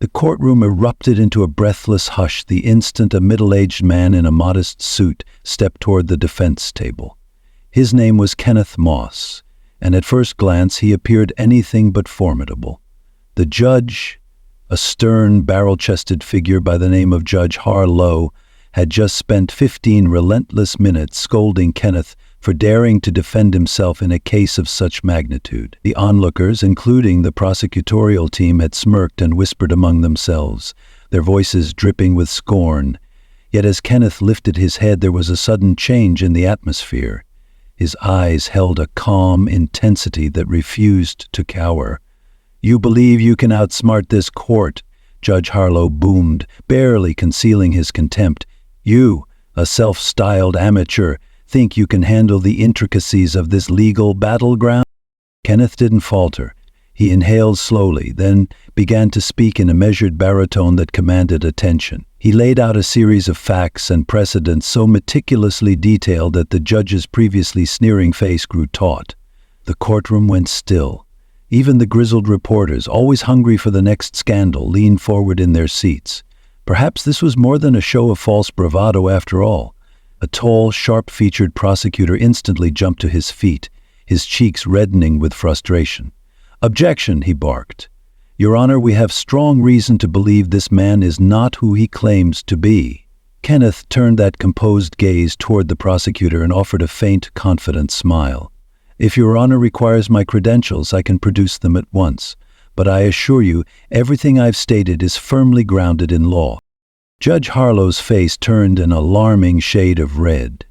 The courtroom erupted into a breathless hush the instant a middle-aged man in a modest suit stepped toward the defense table. His name was Kenneth Moss, and at first glance he appeared anything but formidable. The judge, a stern, barrel-chested figure by the name of Judge Harlow, had just spent 15 relentless minutes scolding Kenneth for daring to defend himself in a case of such magnitude. The onlookers, including the prosecutorial team, had smirked and whispered among themselves, their voices dripping with scorn. Yet as Kenneth lifted his head, there was a sudden change in the atmosphere. His eyes held a calm intensity that refused to cower. "You believe you can outsmart this court," Judge Harlow boomed, barely concealing his contempt. "You, a self-styled amateur, think you can handle the intricacies of this legal battleground?" Kenneth didn't falter. He inhaled slowly, then began to speak in a measured baritone that commanded attention. He laid out a series of facts and precedents so meticulously detailed that the judge's previously sneering face grew taut. The courtroom went still. Even the grizzled reporters, always hungry for the next scandal, leaned forward in their seats. Perhaps this was more than a show of false bravado after all. A tall, sharp-featured prosecutor instantly jumped to his feet, his cheeks reddening with frustration. "Objection," he barked. "Your Honor, we have strong reason to believe this man is not who he claims to be." Kenneth turned that composed gaze toward the prosecutor and offered a faint, confident smile. "If Your Honor requires my credentials, I can produce them at once. But I assure you, everything I've stated is firmly grounded in law." Judge Harlow's face turned an alarming shade of red.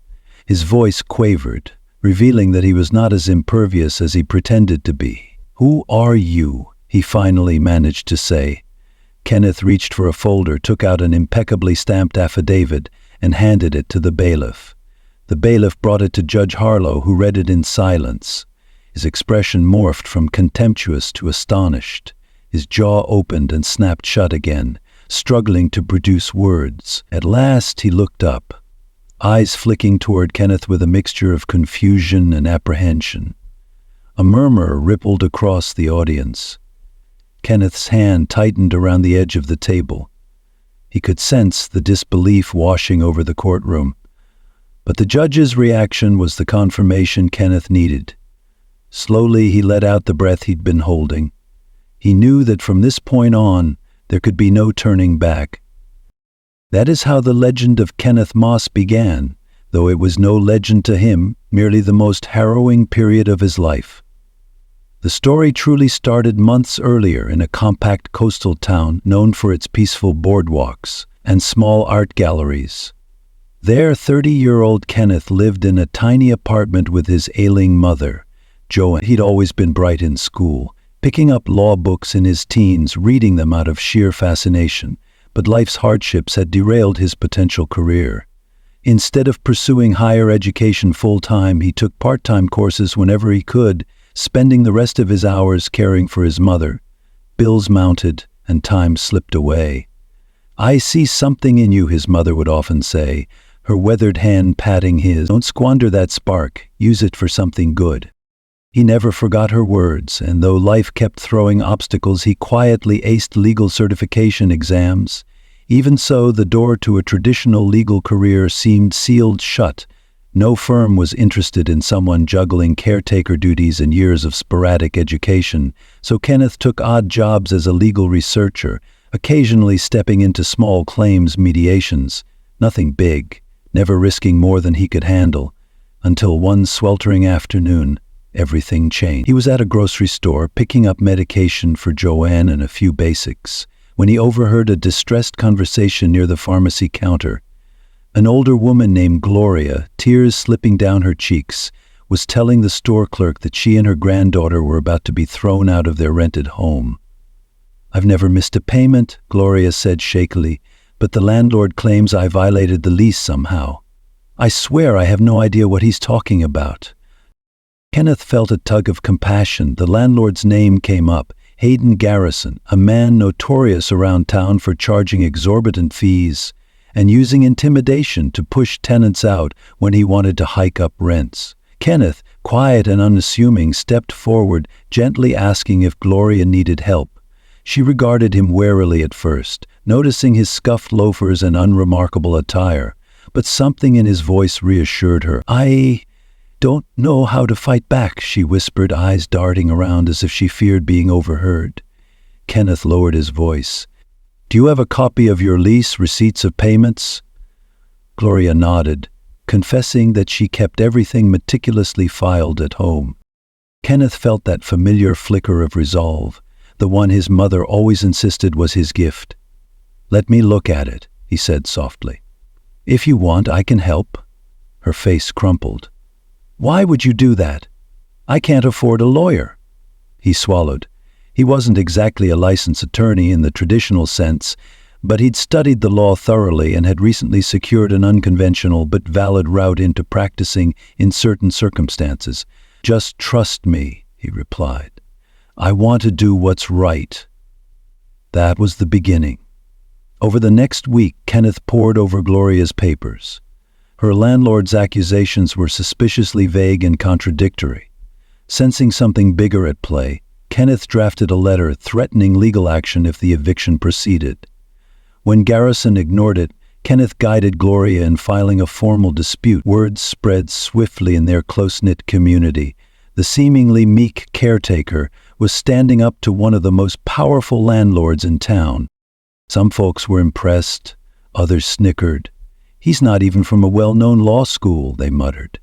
His voice quavered, revealing that he was not as impervious as he pretended to be. "Who are you?" he finally managed to say. Kenneth reached for a folder, took out an impeccably stamped affidavit, and handed it to the bailiff. The bailiff brought it to Judge Harlow, who read it in silence. His expression morphed from contemptuous to astonished. His jaw opened and snapped shut again, struggling to produce words. At last he looked up, eyes flicking toward Kenneth with a mixture of confusion and apprehension. A murmur rippled across the audience. Kenneth's hand tightened around the edge of the table. He could sense the disbelief washing over the courtroom. But the judge's reaction was the confirmation Kenneth needed. Slowly he let out the breath he'd been holding. He knew that from this point on, there could be no turning back. That is how the legend of Kenneth Moss began, though it was no legend to him, merely the most harrowing period of his life. The story truly started months earlier in a compact coastal town known for its peaceful boardwalks and small art galleries. There, 30-year-old Kenneth lived in a tiny apartment with his ailing mother, Joan. He'd always been bright in school, picking up law books in his teens, reading them out of sheer fascination, but life's hardships had derailed his potential career. Instead of pursuing higher education full-time, he took part-time courses whenever he could, spending the rest of his hours caring for his mother. Bills mounted, and time slipped away. "I see something in you," his mother would often say, her weathered hand patting his. "Don't squander that spark, use it for something good." He never forgot her words, and though life kept throwing obstacles, he quietly aced legal certification exams. Even so, the door to a traditional legal career seemed sealed shut. No firm was interested in someone juggling caretaker duties and years of sporadic education, so Kenneth took odd jobs as a legal researcher, occasionally stepping into small claims mediations. Nothing big, never risking more than he could handle, until one sweltering afternoon, everything changed. He was at a grocery store picking up medication for Joanne and a few basics, when he overheard a distressed conversation near the pharmacy counter. An older woman named Gloria, tears slipping down her cheeks, was telling the store clerk that she and her granddaughter were about to be thrown out of their rented home. "I've never missed a payment," Gloria said shakily, "but the landlord claims I violated the lease somehow. I swear I have no idea what he's talking about." Kenneth felt a tug of compassion. The landlord's name came up, Hayden Garrison, a man notorious around town for charging exorbitant fees and using intimidation to push tenants out when he wanted to hike up rents. Kenneth, quiet and unassuming, stepped forward, gently asking if Gloria needed help. She regarded him warily at first, noticing his scuffed loafers and unremarkable attire, but something in his voice reassured her. "I don't know how to fight back," she whispered, eyes darting around as if she feared being overheard. Kenneth lowered his voice. "Do you have a copy of your lease, receipts of payments?" Gloria nodded, confessing that she kept everything meticulously filed at home. Kenneth felt that familiar flicker of resolve, the one his mother always insisted was his gift. "Let me look at it," he said softly. "If you want, I can help." Her face crumpled. "Why would you do that? I can't afford a lawyer." He swallowed. He wasn't exactly a licensed attorney in the traditional sense, but he'd studied the law thoroughly and had recently secured an unconventional but valid route into practicing in certain circumstances. "Just trust me," he replied. "I want to do what's right." That was the beginning. Over the next week, Kenneth pored over Gloria's papers. Her landlord's accusations were suspiciously vague and contradictory. Sensing something bigger at play, Kenneth drafted a letter threatening legal action if the eviction proceeded. When Garrison ignored it, Kenneth guided Gloria in filing a formal dispute. Words spread swiftly in their close-knit community. The seemingly meek caretaker was standing up to one of the most powerful landlords in town. Some folks were impressed, others snickered. "He's not even from a well-known law school," they muttered.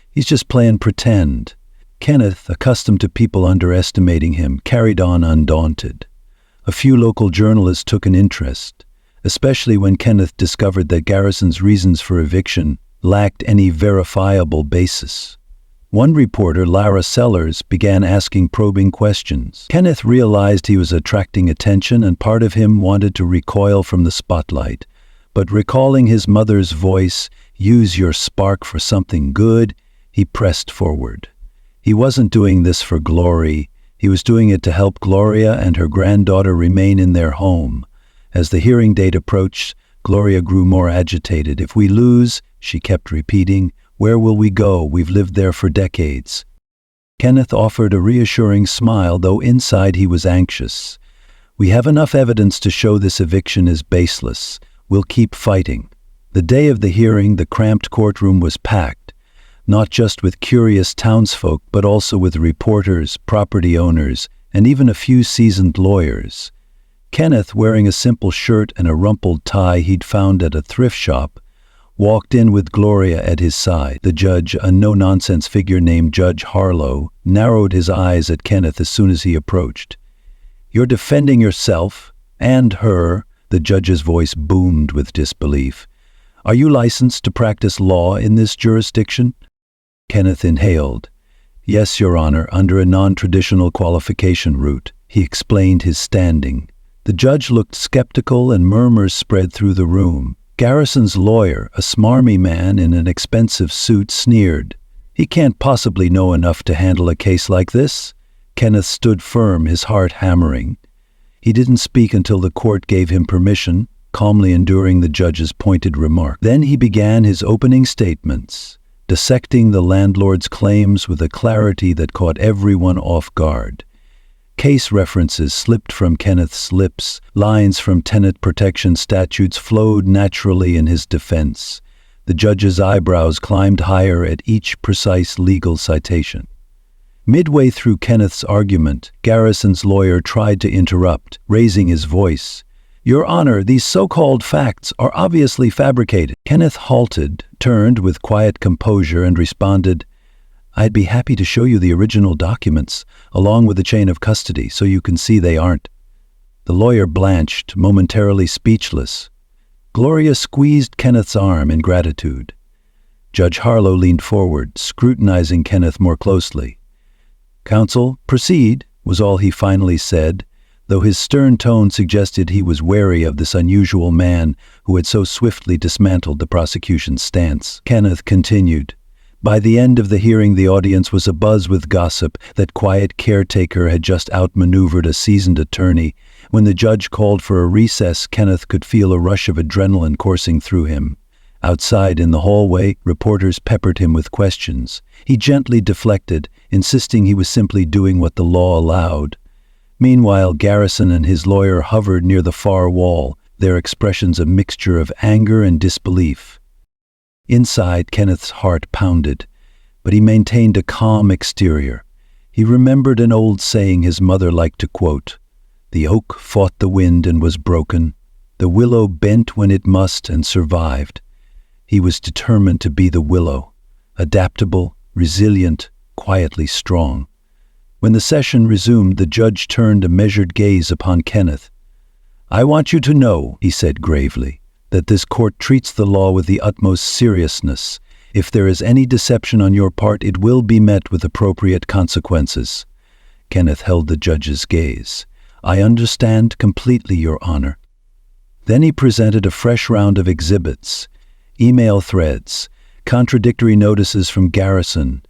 "He's just playing pretend." Kenneth, accustomed to people underestimating him, carried on undaunted. A few local journalists took an interest, especially when Kenneth discovered that Garrison's reasons for eviction lacked any verifiable basis. One reporter, Lara Sellers, began asking probing questions. Kenneth realized he was attracting attention, and part of him wanted to recoil from the spotlight. But recalling his mother's voice, "Use your spark for something good," he pressed forward. He wasn't doing this for glory. He was doing it to help Gloria and her granddaughter remain in their home. As the hearing date approached, Gloria grew more agitated. "If we lose," she kept repeating, "where will we go? We've lived there for decades." Kenneth offered a reassuring smile, though inside he was anxious. "We have enough evidence to show this eviction is baseless. We'll keep fighting." The day of the hearing, the cramped courtroom was packed, not just with curious townsfolk, but also with reporters, property owners, and even a few seasoned lawyers. Kenneth, wearing a simple shirt and a rumpled tie he'd found at a thrift shop, walked in with Gloria at his side. The judge, a no-nonsense figure named Judge Harlow, narrowed his eyes at Kenneth as soon as he approached. "You're defending yourself and her," the judge's voice boomed with disbelief. "Are you licensed to practice law in this jurisdiction?" Kenneth inhaled. "Yes, Your Honor, under a non-traditional qualification route." He explained his standing. The judge looked skeptical, and murmurs spread through the room. Garrison's lawyer, a smarmy man in an expensive suit, sneered. "He can't possibly know enough to handle a case like this." Kenneth stood firm, his heart hammering. He didn't speak until the court gave him permission, calmly enduring the judge's pointed remark. Then he began his opening statements, dissecting the landlord's claims with a clarity that caught everyone off guard. Case references slipped from Kenneth's lips. Lines from tenant protection statutes flowed naturally in his defense. The judge's eyebrows climbed higher at each precise legal citation. Midway through Kenneth's argument, Garrison's lawyer tried to interrupt, raising his voice. "Your Honor, these so-called facts are obviously fabricated." Kenneth halted, turned with quiet composure, and responded, "I'd be happy to show you the original documents, along with the chain of custody, so you can see they aren't." The lawyer blanched, momentarily speechless. Gloria squeezed Kenneth's arm in gratitude. Judge Harlow leaned forward, scrutinizing Kenneth more closely. "Counsel, proceed," was all he finally said, though his stern tone suggested he was wary of this unusual man who had so swiftly dismantled the prosecution's stance. Kenneth continued. By the end of the hearing, the audience was abuzz with gossip that quiet caretaker had just outmaneuvered a seasoned attorney. When the judge called for a recess, Kenneth could feel a rush of adrenaline coursing through him. Outside in the hallway, reporters peppered him with questions. He gently deflected, insisting he was simply doing what the law allowed. Meanwhile, Garrison and his lawyer hovered near the far wall, their expressions a mixture of anger and disbelief. Inside, Kenneth's heart pounded, but he maintained a calm exterior. He remembered an old saying his mother liked to quote, "The oak fought the wind and was broken. The willow bent when it must and survived." He was determined to be the willow, adaptable, resilient, quietly strong. When the session resumed, the judge turned a measured gaze upon Kenneth. "I want you to know," he said gravely, "that this court treats the law with the utmost seriousness. If there is any deception on your part, it will be met with appropriate consequences." Kenneth held the judge's gaze. "I understand completely, Your Honor." Then he presented a fresh round of exhibits, email threads, contradictory notices from Garrison,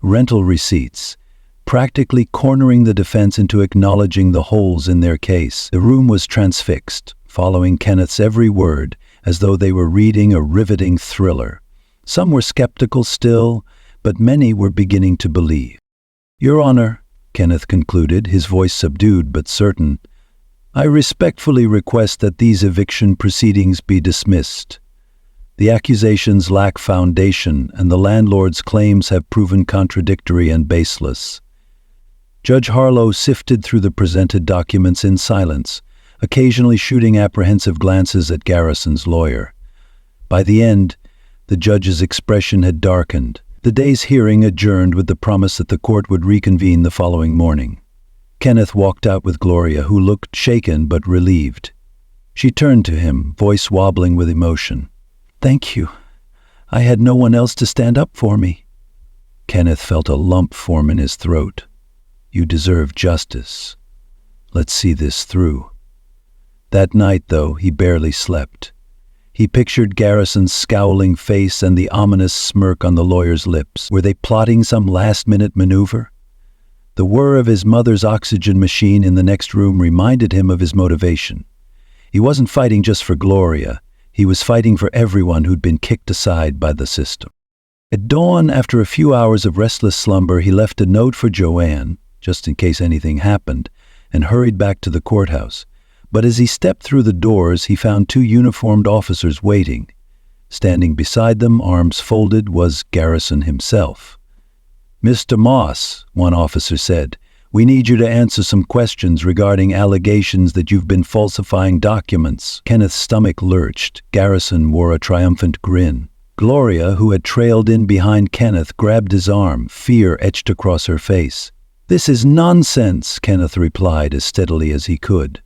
rental receipts, practically cornering the defense into acknowledging the holes in their case. The room was transfixed, following Kenneth's every word, as though they were reading a riveting thriller. Some were skeptical still, but many were beginning to believe. "Your Honor," Kenneth concluded, his voice subdued but certain, "I respectfully request that these eviction proceedings be dismissed. The accusations lack foundation, and the landlord's claims have proven contradictory and baseless." Judge Harlow sifted through the presented documents in silence, occasionally shooting apprehensive glances at Garrison's lawyer. By the end, the judge's expression had darkened. The day's hearing adjourned with the promise that the court would reconvene the following morning. Kenneth walked out with Gloria, who looked shaken but relieved. She turned to him, voice wobbling with emotion. "Thank you. I had no one else to stand up for me." Kenneth felt a lump form in his throat. "You deserve justice. Let's see this through." That night, though, he barely slept. He pictured Garrison's scowling face and the ominous smirk on the lawyer's lips. Were they plotting some last-minute maneuver? The whir of his mother's oxygen machine in the next room reminded him of his motivation. He wasn't fighting just for Gloria. He was fighting for everyone who'd been kicked aside by the system. At dawn, after a few hours of restless slumber, he left a note for Joanne, just in case anything happened, and hurried back to the courthouse. But as he stepped through the doors, he found two uniformed officers waiting. Standing beside them, arms folded, was Garrison himself. "Mr. Moss," one officer said, "we need you to answer some questions regarding allegations that you've been falsifying documents." Kenneth's stomach lurched. Garrison wore a triumphant grin. Gloria, who had trailed in behind Kenneth, grabbed his arm, fear etched across her face. "This is nonsense," Kenneth replied as steadily as he could.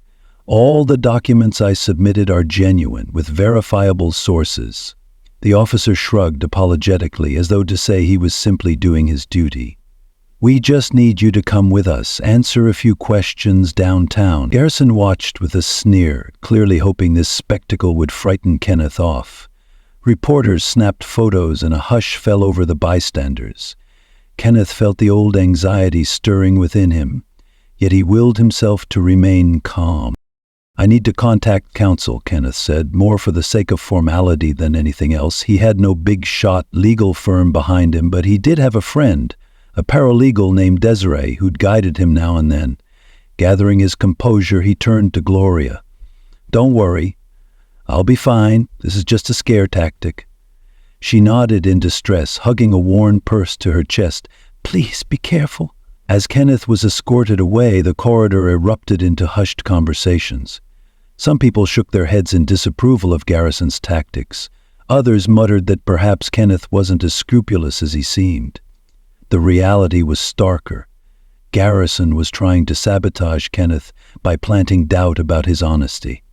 "All the documents I submitted are genuine, with verifiable sources." The officer shrugged apologetically, as though to say he was simply doing his duty. "We just need you to come with us, answer a few questions downtown." Garrison watched with a sneer, clearly hoping this spectacle would frighten Kenneth off. Reporters snapped photos and a hush fell over the bystanders. Kenneth felt the old anxiety stirring within him, yet he willed himself to remain calm. "I need to contact counsel," Kenneth said, more for the sake of formality than anything else. He had no big-shot legal firm behind him, but he did have a friend, a paralegal named Desiree, who'd guided him now and then. Gathering his composure, he turned to Gloria. "Don't worry. I'll be fine. This is just a scare tactic." She nodded in distress, hugging a worn purse to her chest. "Please be careful." As Kenneth was escorted away, the corridor erupted into hushed conversations. Some people shook their heads in disapproval of Garrison's tactics. Others muttered that perhaps Kenneth wasn't as scrupulous as he seemed. The reality was starker. Garrison was trying to sabotage Kenneth by planting doubt about his honesty.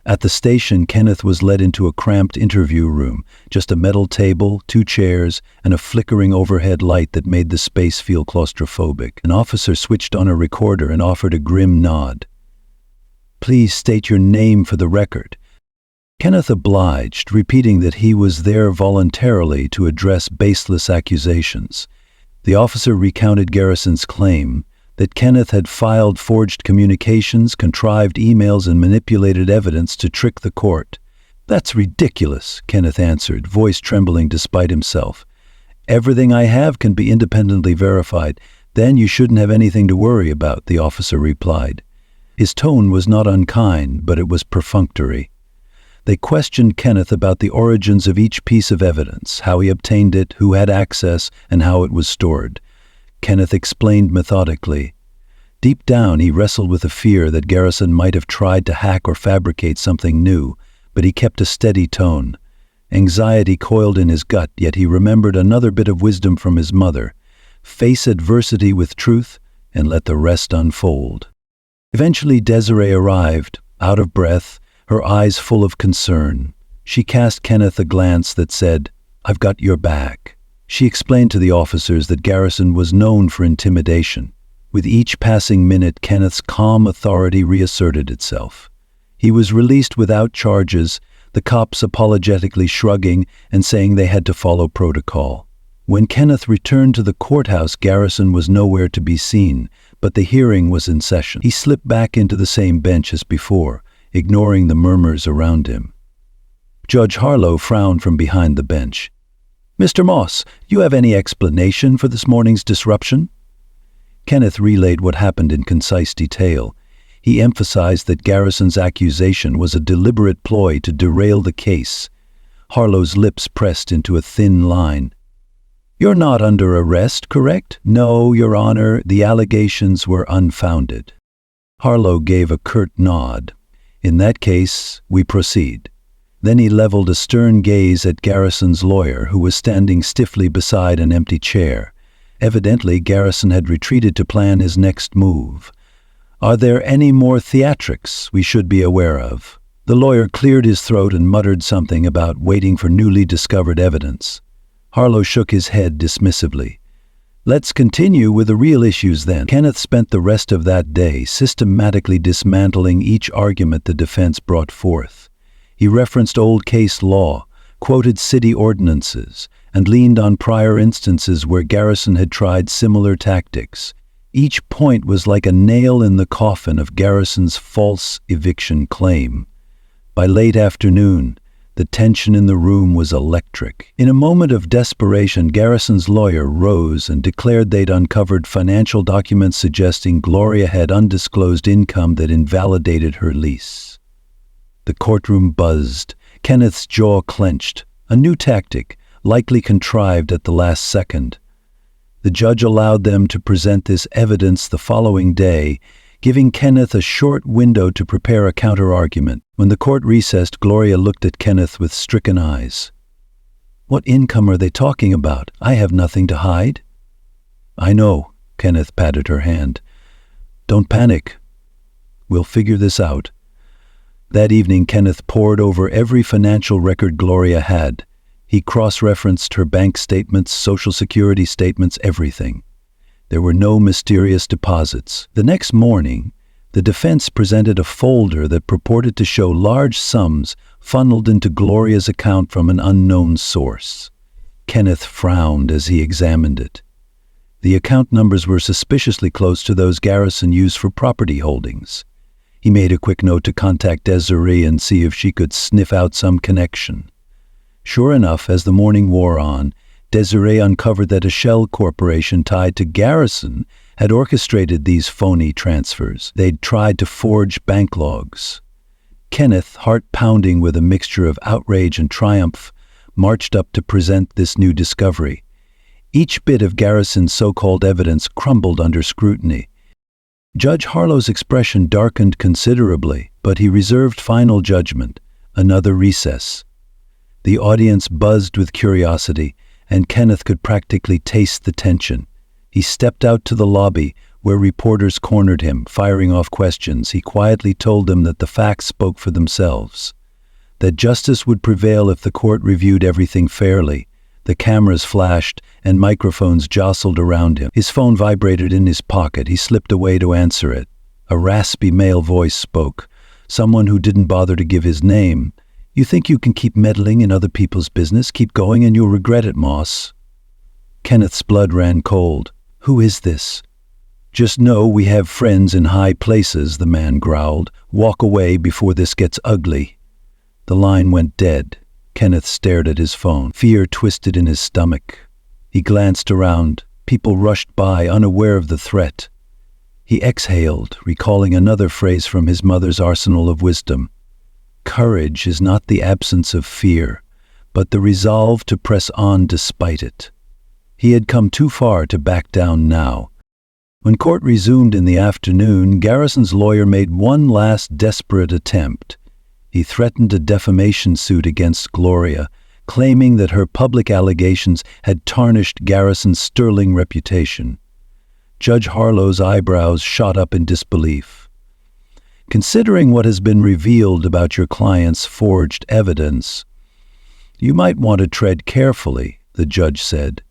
At the station, Kenneth was led into a cramped interview room, just a metal table, 2 chairs, and a flickering overhead light that made the space feel claustrophobic. An officer switched on a recorder and offered a grim nod. "Please state your name for the record." Kenneth obliged, repeating that he was there voluntarily to address baseless accusations. The officer recounted Garrison's claim that Kenneth had filed forged communications, contrived emails, and manipulated evidence to trick the court. "That's ridiculous," Kenneth answered, voice trembling despite himself. "Everything I have can be independently verified. "Then you shouldn't have anything to worry about," the officer replied. His tone was not unkind, but it was perfunctory. They questioned Kenneth about the origins of each piece of evidence, how he obtained it, who had access, and how it was stored. Kenneth explained methodically. Deep down, he wrestled with the fear that Garrison might have tried to hack or fabricate something new, but he kept a steady tone. Anxiety coiled in his gut, yet he remembered another bit of wisdom from his mother. Face adversity with truth, and let the rest unfold. Eventually Desiree arrived, out of breath, her eyes full of concern. She cast Kenneth a glance that said, "I've got your back." She explained to the officers that Garrison was known for intimidation. With each passing minute, Kenneth's calm authority reasserted itself. He was released without charges, the cops apologetically shrugging and saying they had to follow protocol. When Kenneth returned to the courthouse, Garrison was nowhere to be seen, but the hearing was in session. He slipped back into the same bench as before, ignoring the murmurs around him. Judge Harlow frowned from behind the bench. "Mr. Moss, you have any explanation for this morning's disruption?" Kenneth relayed what happened in concise detail. He emphasized that Garrison's accusation was a deliberate ploy to derail the case. Harlow's lips pressed into a thin line. "You're not under arrest, correct?" "No, Your Honor, the allegations were unfounded." Harlow gave a curt nod. "In that case, we proceed." Then he leveled a stern gaze at Garrison's lawyer, who was standing stiffly beside an empty chair. Evidently, Garrison had retreated to plan his next move. "Are there any more theatrics we should be aware of?" The lawyer cleared his throat and muttered something about waiting for newly discovered evidence. Harlow shook his head dismissively. "Let's continue with the real issues then." Kenneth spent the rest of that day systematically dismantling each argument the defense brought forth. He referenced old case law, quoted city ordinances, and leaned on prior instances where Garrison had tried similar tactics. Each point was like a nail in the coffin of Garrison's false eviction claim. By late afternoon, the tension in the room was electric. In a moment of desperation, Garrison's lawyer rose and declared they'd uncovered financial documents suggesting Gloria had undisclosed income that invalidated her lease. The courtroom buzzed. Kenneth's jaw clenched. A new tactic, likely contrived at the last second. The judge allowed them to present this evidence the following day, giving Kenneth a short window to prepare a counter-argument. When the court recessed, Gloria looked at Kenneth with stricken eyes. "What income are they talking about? I have nothing to hide." "I know," Kenneth patted her hand. "Don't panic. We'll figure this out." That evening, Kenneth pored over every financial record Gloria had. He cross-referenced her bank statements, Social Security statements, everything. There were no mysterious deposits. The next morning, the defense presented a folder that purported to show large sums funneled into Gloria's account from an unknown source. Kenneth frowned as he examined it. The account numbers were suspiciously close to those Garrison used for property holdings. He made a quick note to contact Desiree and see if she could sniff out some connection. Sure enough, as the morning wore on, Desiree uncovered that a shell corporation tied to Garrison had orchestrated these phony transfers. They'd tried to forge bank logs. Kenneth, heart pounding with a mixture of outrage and triumph, marched up to present this new discovery. Each bit of Garrison's so-called evidence crumbled under scrutiny. Judge Harlow's expression darkened considerably, but he reserved final judgment. Another recess. The audience buzzed with curiosity, and Kenneth could practically taste the tension. He stepped out to the lobby, where reporters cornered him, firing off questions. He quietly told them that the facts spoke for themselves, that justice would prevail if the court reviewed everything fairly. The cameras flashed, and microphones jostled around him. His phone vibrated in his pocket. He slipped away to answer it. A raspy male voice spoke, someone who didn't bother to give his name. "You think you can keep meddling in other people's business? Keep going and you'll regret it, Moss." Kenneth's blood ran cold. "Who is this?" "Just know we have friends in high places," the man growled. "Walk away before this gets ugly." The line went dead. Kenneth stared at his phone. Fear twisted in his stomach. He glanced around. People rushed by, unaware of the threat. He exhaled, recalling another phrase from his mother's arsenal of wisdom. Courage is not the absence of fear, but the resolve to press on despite it. He had come too far to back down now. When court resumed in the afternoon, Garrison's lawyer made one last desperate attempt. He threatened a defamation suit against Gloria, claiming that her public allegations had tarnished Garrison's sterling reputation. Judge Harlow's eyebrows shot up in disbelief. Considering what has been revealed about your client's forged evidence, you might want to tread carefully, the judge said,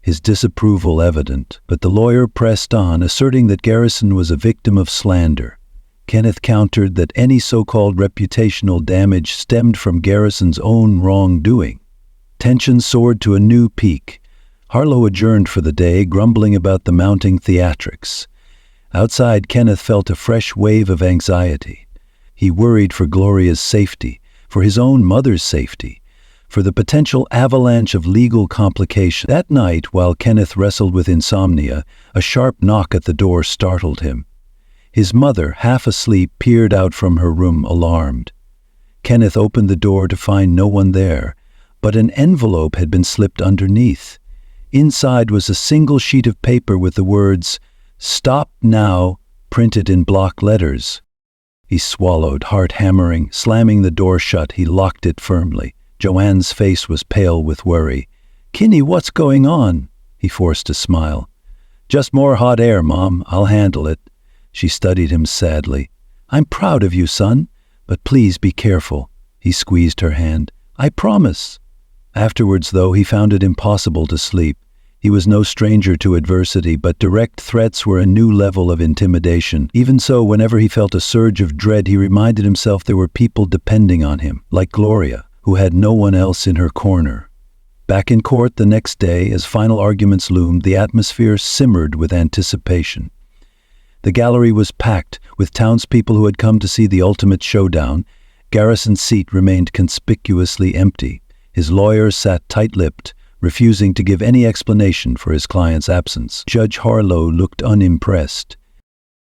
his disapproval evident. But the lawyer pressed on, asserting that Garrison was a victim of slander. Kenneth countered that any so-called reputational damage stemmed from Garrison's own wrongdoing. Tension soared to a new peak. Harlow adjourned for the day, grumbling about the mounting theatrics. Outside, Kenneth felt a fresh wave of anxiety. He worried for Gloria's safety, for his own mother's safety, for the potential avalanche of legal complications. That night, while Kenneth wrestled with insomnia, a sharp knock at the door startled him. His mother, half asleep, peered out from her room, alarmed. Kenneth opened the door to find no one there, but an envelope had been slipped underneath. Inside was a single sheet of paper with the words, "Stop now," printed in block letters. He swallowed, heart hammering. Slamming the door shut, he locked it firmly. Joanne's face was pale with worry. "Kinney, what's going on?" He forced a smile. "Just more hot air, Mom. I'll handle it." She studied him sadly. "I'm proud of you, son, but please be careful." He squeezed her hand. "I promise." Afterwards, though, he found it impossible to sleep. He was no stranger to adversity, but direct threats were a new level of intimidation. Even so, whenever he felt a surge of dread, he reminded himself there were people depending on him, like Gloria, who had no one else in her corner. Back in court the next day, as final arguments loomed, the atmosphere simmered with anticipation. The gallery was packed with townspeople who had come to see the ultimate showdown. Garrison's seat remained conspicuously empty. His lawyer sat tight-lipped, refusing to give any explanation for his client's absence. Judge Harlow looked unimpressed.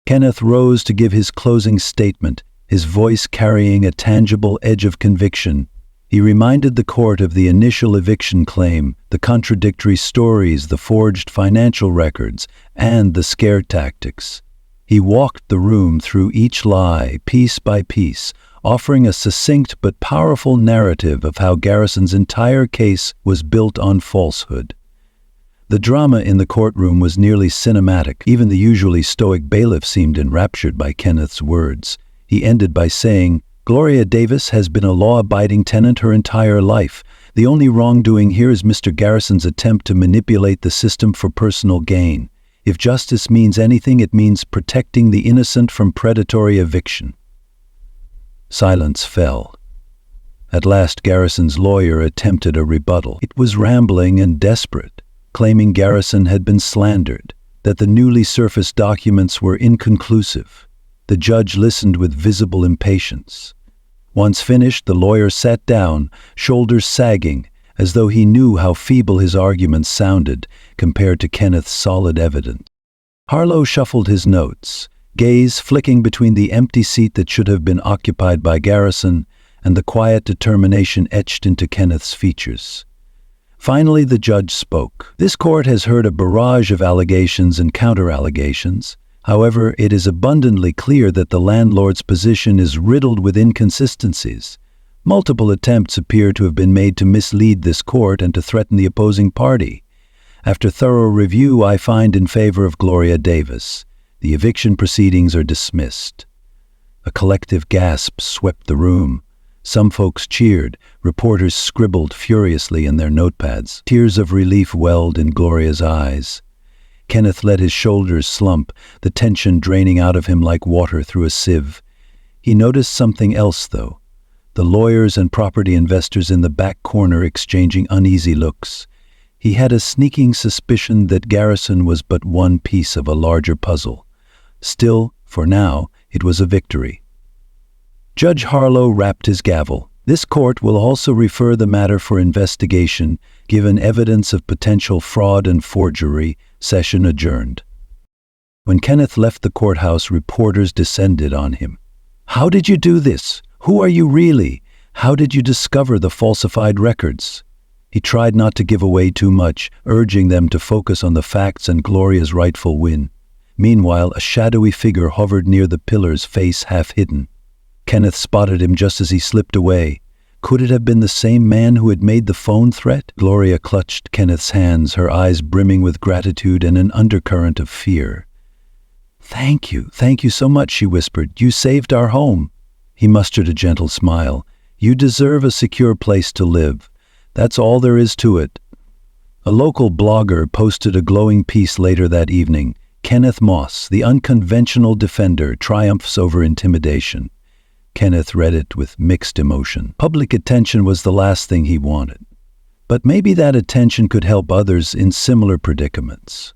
Kenneth rose to give his closing statement, his voice carrying a tangible edge of conviction. He reminded the court of the initial eviction claim, the contradictory stories, the forged financial records, and the scare tactics. He walked the room through each lie, piece by piece, offering a succinct but powerful narrative of how Garrison's entire case was built on falsehood. The drama in the courtroom was nearly cinematic. Even the usually stoic bailiff seemed enraptured by Kenneth's words. He ended by saying, "Gloria Davis has been a law-abiding tenant her entire life. The only wrongdoing here is Mr. Garrison's attempt to manipulate the system for personal gain. If justice means anything, it means protecting the innocent from predatory eviction." Silence fell. At last, Garrison's lawyer attempted a rebuttal. It was rambling and desperate, claiming Garrison had been slandered, that the newly surfaced documents were inconclusive. The judge listened with visible impatience. Once finished, the lawyer sat down, shoulders sagging, as though he knew how feeble his arguments sounded compared to Kenneth's solid evidence. Harlow shuffled his notes, gaze flicking between the empty seat that should have been occupied by Garrison and the quiet determination etched into Kenneth's features. Finally, the judge spoke. "This court has heard a barrage of allegations and counter-allegations. However, it is abundantly clear that the landlord's position is riddled with inconsistencies. Multiple attempts appear to have been made to mislead this court and to threaten the opposing party. After thorough review, I find in favor of Gloria Davis. The eviction proceedings are dismissed." A collective gasp swept the room. Some folks cheered, reporters scribbled furiously in their notepads. Tears of relief welled in Gloria's eyes. Kenneth let his shoulders slump, the tension draining out of him like water through a sieve. He noticed something else, though. The lawyers and property investors in the back corner exchanging uneasy looks. He had a sneaking suspicion that Garrison was but one piece of a larger puzzle. Still, for now, it was a victory. Judge Harlow rapped his gavel. This court will also refer the matter for investigation, given evidence of potential fraud and forgery. Session adjourned. When Kenneth left the courthouse, reporters descended on him. "How did you do this? Who are you really? How did you discover the falsified records?" He tried not to give away too much, urging them to focus on the facts and Gloria's rightful win. Meanwhile, a shadowy figure hovered near the pillars, face half hidden. Kenneth spotted him just as he slipped away. Could it have been the same man who had made the phone threat? Gloria clutched Kenneth's hands, her eyes brimming with gratitude and an undercurrent of fear. Thank you so much," she whispered. "You saved our home." He mustered a gentle smile. "You deserve a secure place to live. That's all there is to it." A local blogger posted a glowing piece later that evening. "Kenneth Moss, the unconventional defender, triumphs over intimidation." Kenneth read it with mixed emotion. Public attention was the last thing he wanted. But maybe that attention could help others in similar predicaments.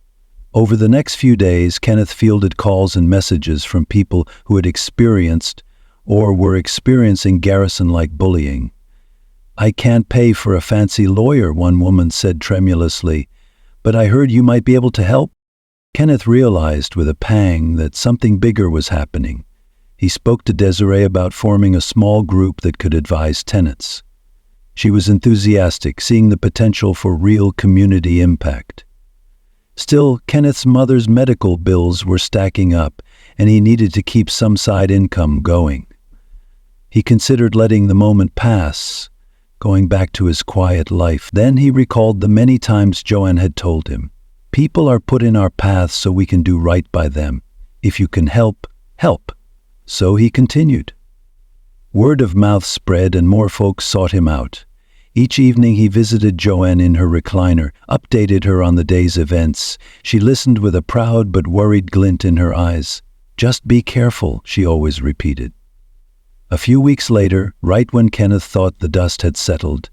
Over the next few days, Kenneth fielded calls and messages from people who had experienced or were experiencing garrison-like bullying. "I can't pay for a fancy lawyer," one woman said tremulously, "but I heard you might be able to help." Kenneth realized with a pang that something bigger was happening. He spoke to Desiree about forming a small group that could advise tenants. She was enthusiastic, seeing the potential for real community impact. Still, Kenneth's mother's medical bills were stacking up, and he needed to keep some side income going. He considered letting the moment pass, going back to his quiet life. Then he recalled the many times Joanne had told him, "People are put in our paths so we can do right by them. If you can help, help." So he continued. Word of mouth spread and more folks sought him out. Each evening he visited Joanne in her recliner, updated her on the day's events. She listened with a proud but worried glint in her eyes. "Just be careful," she always repeated. A few weeks later, right when Kenneth thought the dust had settled,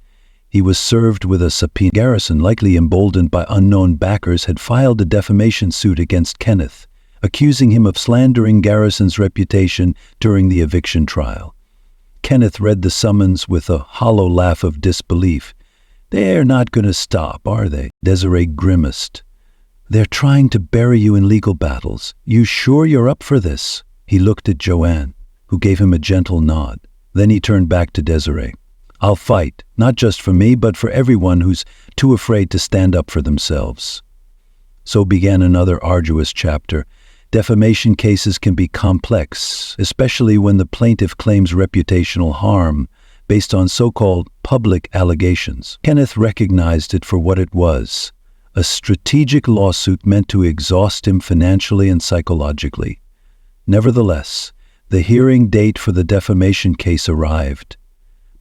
he was served with a subpoena. Garrison, likely emboldened by unknown backers, had filed a defamation suit against Kenneth, accusing him of slandering Garrison's reputation during the eviction trial. Kenneth read the summons with a hollow laugh of disbelief. "They're not going to stop, are they?" Desiree grimaced. "They're trying to bury you in legal battles. You sure you're up for this?" He looked at Joanne, who gave him a gentle nod. Then he turned back to Desiree. "I'll fight, not just for me, but for everyone who's too afraid to stand up for themselves." So began another arduous chapter. Defamation cases can be complex, especially when the plaintiff claims reputational harm based on so-called public allegations. Kenneth recognized it for what it was, a strategic lawsuit meant to exhaust him financially and psychologically. Nevertheless, the hearing date for the defamation case arrived.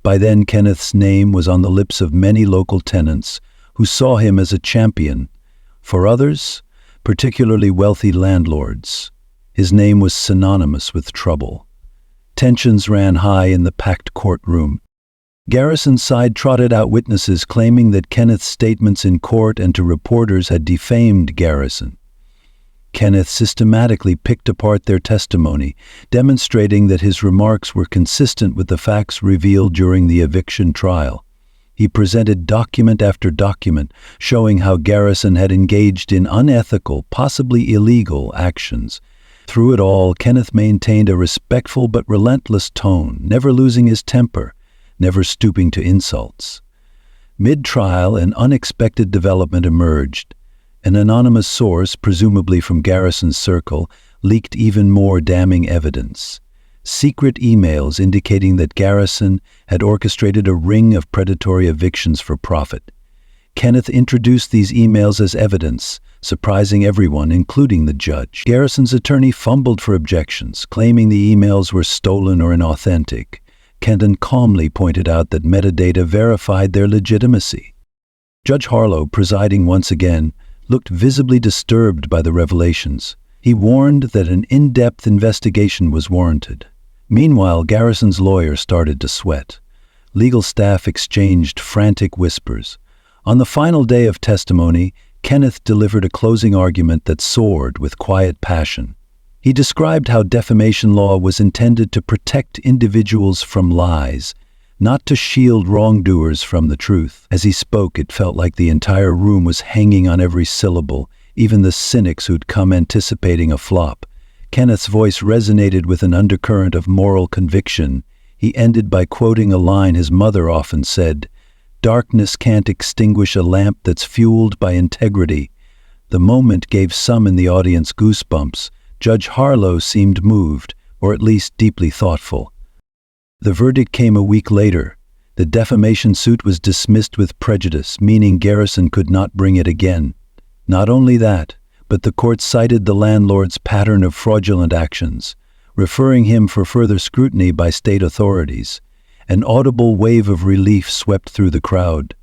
By then, Kenneth's name was on the lips of many local tenants who saw him as a champion. For others, particularly wealthy landlords, his name was synonymous with trouble. Tensions ran high in the packed courtroom. Garrison's side trotted out witnesses claiming that Kenneth's statements in court and to reporters had defamed Garrison. Kenneth systematically picked apart their testimony, demonstrating that his remarks were consistent with the facts revealed during the eviction trial. He presented document after document, showing how Garrison had engaged in unethical, possibly illegal actions. Through it all, Kenneth maintained a respectful but relentless tone, never losing his temper, never stooping to insults. Mid-trial, an unexpected development emerged. An anonymous source, presumably from Garrison's circle, leaked even more damning evidence. Secret emails indicating that Garrison had orchestrated a ring of predatory evictions for profit. Kenneth introduced these emails as evidence, surprising everyone, including the judge. Garrison's attorney fumbled for objections, claiming the emails were stolen or inauthentic. Kenton calmly pointed out that metadata verified their legitimacy. Judge Harlow, presiding once again, looked visibly disturbed by the revelations. He warned that an in-depth investigation was warranted. Meanwhile, Garrison's lawyer started to sweat. Legal staff exchanged frantic whispers. On the final day of testimony, Kenneth delivered a closing argument that soared with quiet passion. He described how defamation law was intended to protect individuals from lies, not to shield wrongdoers from the truth. As he spoke, it felt like the entire room was hanging on every syllable, even the cynics who'd come anticipating a flop. Kenneth's voice resonated with an undercurrent of moral conviction. He ended by quoting a line his mother often said, "Darkness can't extinguish a lamp that's fueled by integrity." The moment gave some in the audience goosebumps. Judge Harlow seemed moved, or at least deeply thoughtful. The verdict came a week later. The defamation suit was dismissed with prejudice, meaning Garrison could not bring it again. Not only that, but the court cited the landlord's pattern of fraudulent actions, referring him for further scrutiny by state authorities. An audible wave of relief swept through the crowd.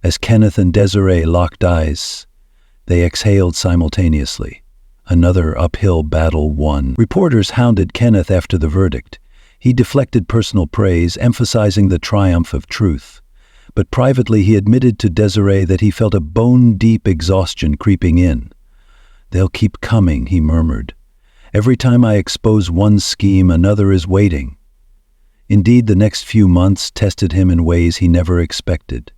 As Kenneth and Desiree locked eyes, they exhaled simultaneously. Another uphill battle won. Reporters hounded Kenneth after the verdict. He deflected personal praise, emphasizing the triumph of truth. But privately he admitted to Desiree that he felt a bone-deep exhaustion creeping in. "They'll keep coming," he murmured. "Every time I expose one scheme, another is waiting." Indeed, the next few months tested him in ways he never expected.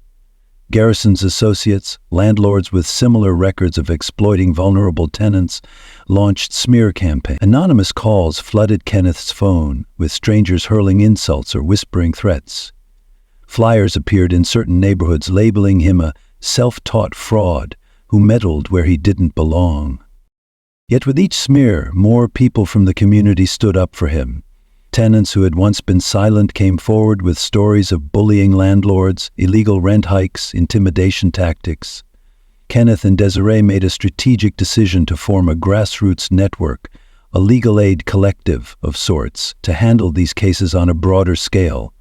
Garrison's associates, landlords with similar records of exploiting vulnerable tenants, launched smear campaigns. Anonymous calls flooded Kenneth's phone, with strangers hurling insults or whispering threats. Flyers appeared in certain neighborhoods labeling him a self-taught fraud who meddled where he didn't belong. Yet with each smear, more people from the community stood up for him. Tenants who had once been silent came forward with stories of bullying landlords, illegal rent hikes, intimidation tactics. Kenneth and Desiree made a strategic decision to form a grassroots network, a legal aid collective of sorts, to handle these cases on a broader scale.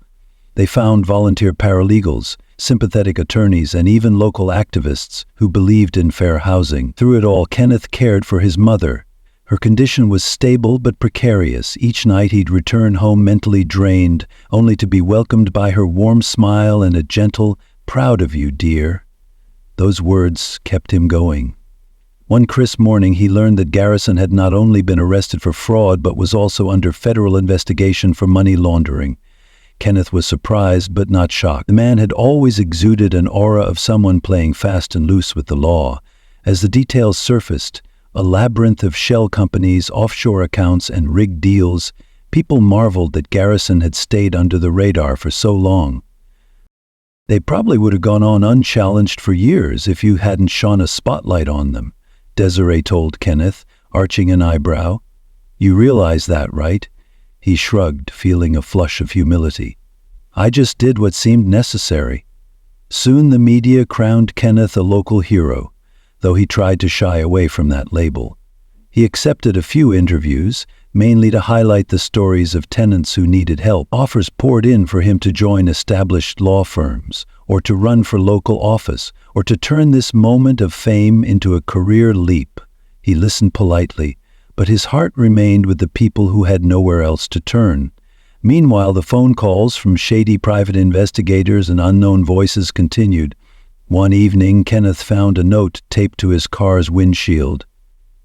They found volunteer paralegals, sympathetic attorneys, and even local activists who believed in fair housing. Through it all, Kenneth cared for his mother. Her condition was stable but precarious. Each night he'd return home mentally drained, only to be welcomed by her warm smile and a gentle, "Proud of you, dear." Those words kept him going. One crisp morning he learned that Garrison had not only been arrested for fraud but was also under federal investigation for money laundering. Kenneth was surprised but not shocked. The man had always exuded an aura of someone playing fast and loose with the law. As the details surfaced, a labyrinth of shell companies, offshore accounts, and rigged deals, people marveled that Garrison had stayed under the radar for so long. They probably would have gone on unchallenged for years if you hadn't shone a spotlight on them, Desiree told Kenneth, arching an eyebrow. "You realize that, right?" He shrugged, feeling a flush of humility. "I just did what seemed necessary." Soon the media crowned Kenneth a local hero, though he tried to shy away from that label. He accepted a few interviews, mainly to highlight the stories of tenants who needed help. Offers poured in for him to join established law firms, or to run for local office, or to turn this moment of fame into a career leap. He listened politely, but his heart remained with the people who had nowhere else to turn. Meanwhile, the phone calls from shady private investigators and unknown voices continued. One evening, Kenneth found a note taped to his car's windshield.